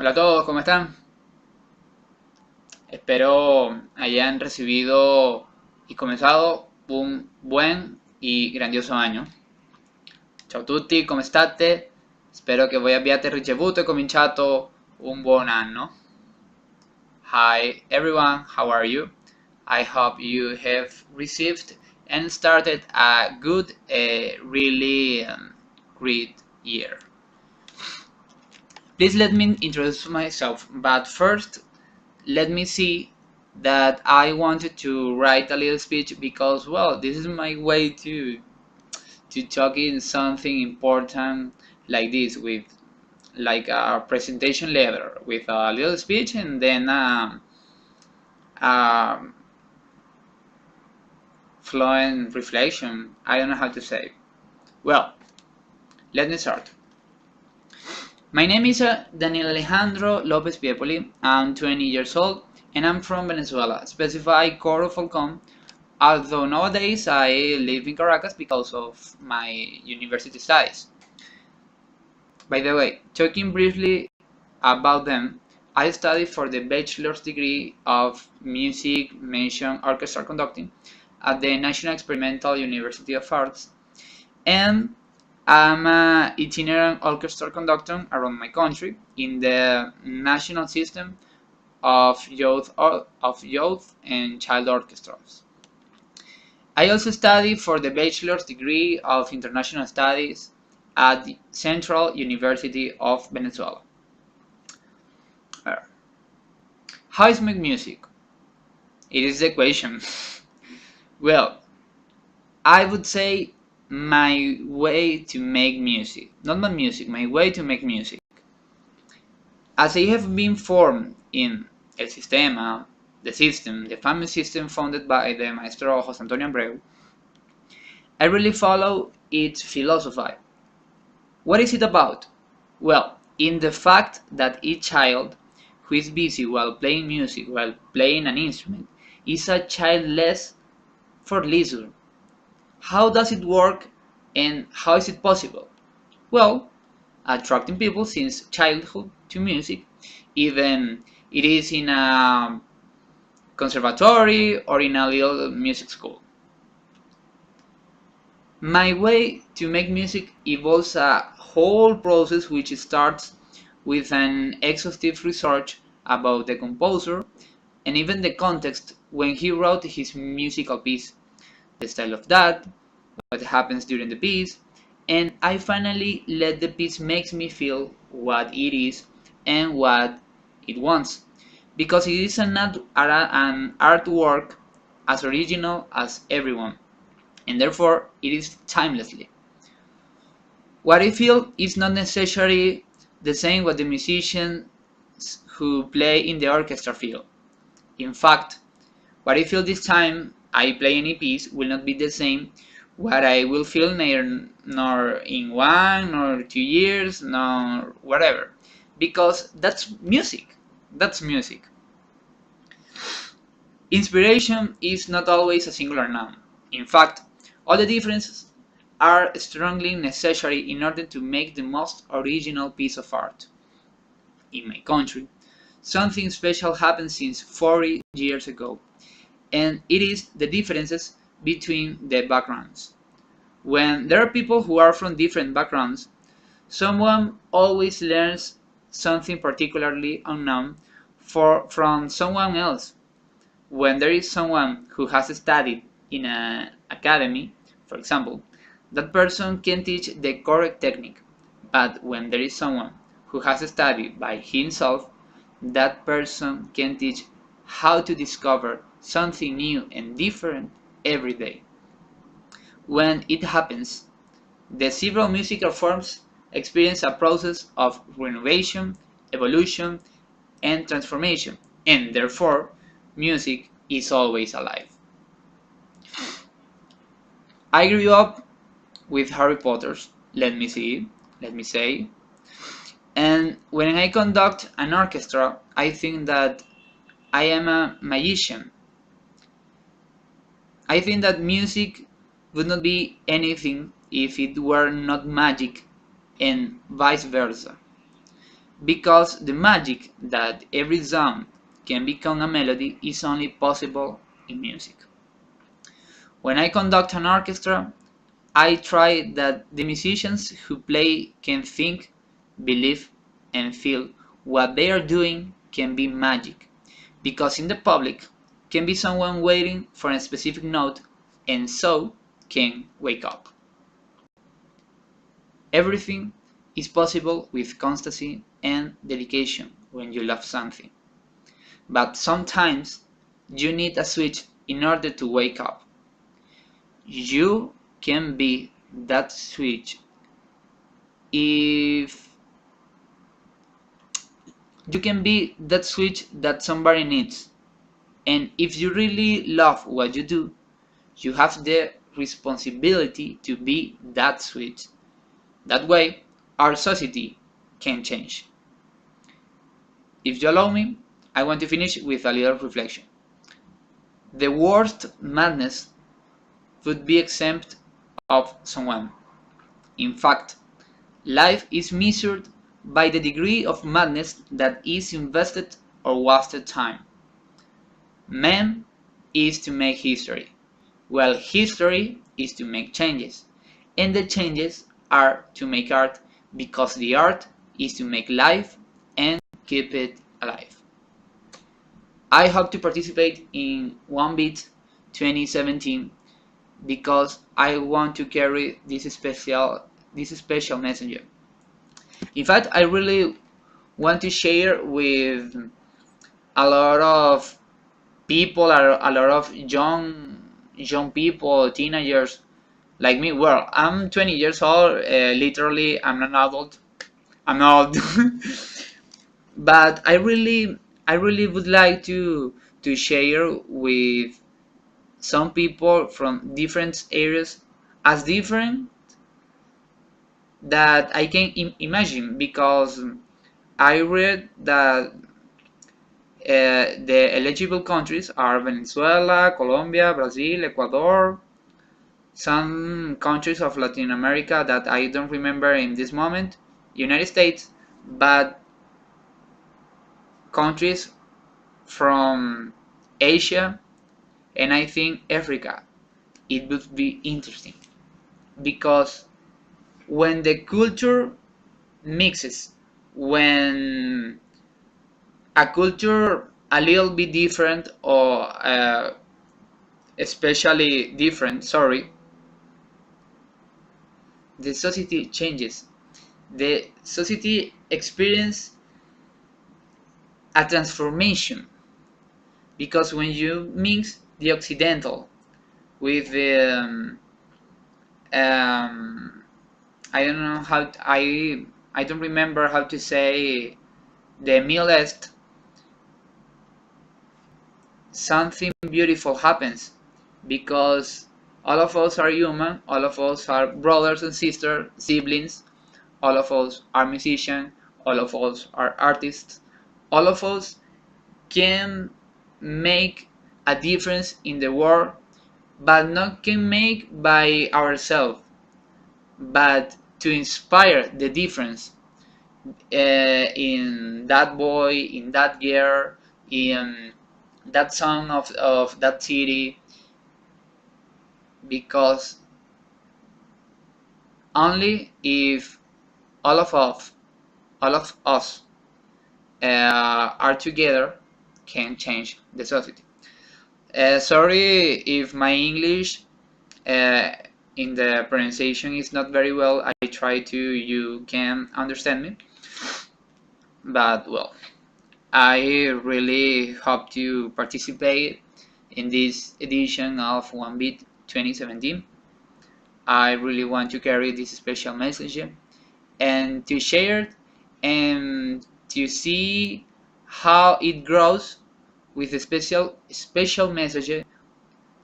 Hola a todos, ¿cómo están? Espero hayan recibido y comenzado un buen y grandioso año. Ciao tutti, come state? Spero che voi abbiate ricevuto e cominciato un buon anno. Hi everyone, how are you? I hope you have received and started a good, really great year. Please let me introduce myself, but first let me see that I wanted to write a little speech because, well, this is my way to talk in something important like this, with like a presentation letter with a little speech and then um, fluent reflection. I don't know how to say. Well, let me start. My name is Daniel Alejandro López Piepoli. I'm 20 years old and I'm from Venezuela, specified core of Falcón, although nowadays I live in Caracas because of my university studies. By the way, talking briefly about them, I studied for the bachelor's degree of music mentioned orchestral conducting at the National Experimental University of Arts, and I'm an itinerant orchestral conductor around my country in the national system of youth and child orchestras. I also studied for the bachelor's degree of international studies at the Central University of Venezuela. How is make music? It is the question. Well, I would say my way to make music. Not my music, my way to make music. As I have been formed in El Sistema, the famous system founded by the maestro José Antonio Abreu, I really follow its philosophy. What is it about? Well, in the fact that each child who is busy while playing music, while playing an instrument, is a child less for leisure. How does it work and how is it possible? Well, attracting people since childhood to music, even it is in a conservatory or in a little music school. My way to make music involves a whole process which starts with an exhaustive research about the composer and even the context when he wrote his musical piece, the style of that, what happens during the piece, and I finally let the piece makes me feel what it is and what it wants, because it is an artwork as original as everyone, and therefore it is timelessly. What I feel is not necessarily the same what the musicians who play in the orchestra feel. In fact, what I feel this time I play any piece will not be the same what I will feel nor in 1 or 2 years, nor whatever. Because that's music. That's music. Inspiration is not always a singular noun. In fact, all the differences are strongly necessary in order to make the most original piece of art. In my country, something special happened since 40 years ago, and it is the differences between the backgrounds. When there are people who are from different backgrounds, someone always learns something particularly unknown from someone else. When there is someone who has studied in an academy, for example, that person can teach the correct technique. But when there is someone who has studied by himself, that person can teach how to discover something new and different every day. When it happens, the several musical forms experience a process of renovation, evolution, and transformation, and therefore, music is always alive. I grew up with Harry Potter's, let me say, and when I conduct an orchestra, I think that I am a magician. I think that music would not be anything if it were not magic, and vice versa. because the magic that every sound can become a melody is only possible in music. When I conduct an orchestra, I try that the musicians who play can think, believe, and feel what they are doing can be magic, because in the public can be someone waiting for a specific note and so can wake up. Everything is possible with constancy and dedication when you love something. But sometimes you need a switch in order to wake up. You can be that switch if you can be that switch that somebody needs. And if you really love what you do, you have the responsibility to be that switch. That way, our society can change. If you allow me, I want to finish with a little reflection. The worst madness would be exempt of someone. In fact, life is measured by the degree of madness that is invested or wasted time. Man is to make history, while history is to make changes, and the changes are to make art because the art is to make life and keep it alive. I hope to participate in OneBeat 2017 because I want to carry this special message. In fact, I really want to share with a lot of people, a lot of young people, teenagers like me. Well, I'm 20 years old. Literally, I'm an adult. I'm old, but I really would like to share with some people from different areas as different that I can imagine, because I read that the eligible countries are Venezuela, Colombia, Brazil, Ecuador, some countries of Latin America that I don't remember in this moment, United States, but countries from Asia, and I think Africa. It would be interesting because when the culture mixes, when a culture a little bit different or especially different, sorry, the society changes. The society experiences a transformation because when you mix the Occidental with the I don't know how I don't remember how to say the Middle East, something beautiful happens because all of us are human, all of us are brothers and sisters, siblings, all of us are musicians, all of us are artists, all of us can make a difference in the world, but not can make by ourselves, but to inspire the difference in that boy, in that girl, in that song of that city, because only if all of us, are together can change the society. Sorry if my English uh, in the pronunciation is not very well. I try to you can understand me, but well, I really hope to participate in this edition of OneBeat 2017. I really want to carry this special message and to share it and to see how it grows with a special message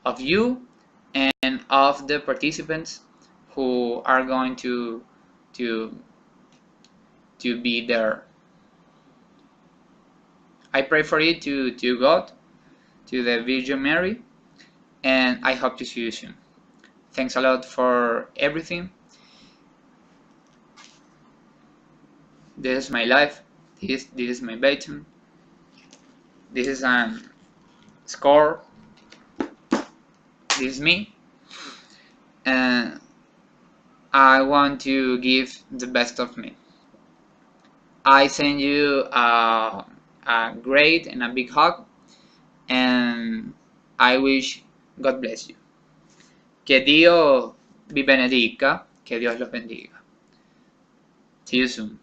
of you and of the participants who are going to to be there. I pray for it to God, to the Virgin Mary, and I hope to see you soon. Thanks a lot for everything. This is my life. This is my button. This is a score. This is me. And I want to give the best of me. I send you a great and a big hug, and I wish God bless you. Que Dio vi benedica, que Dios los bendiga. See you soon.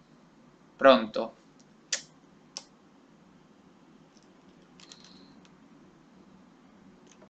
Pronto.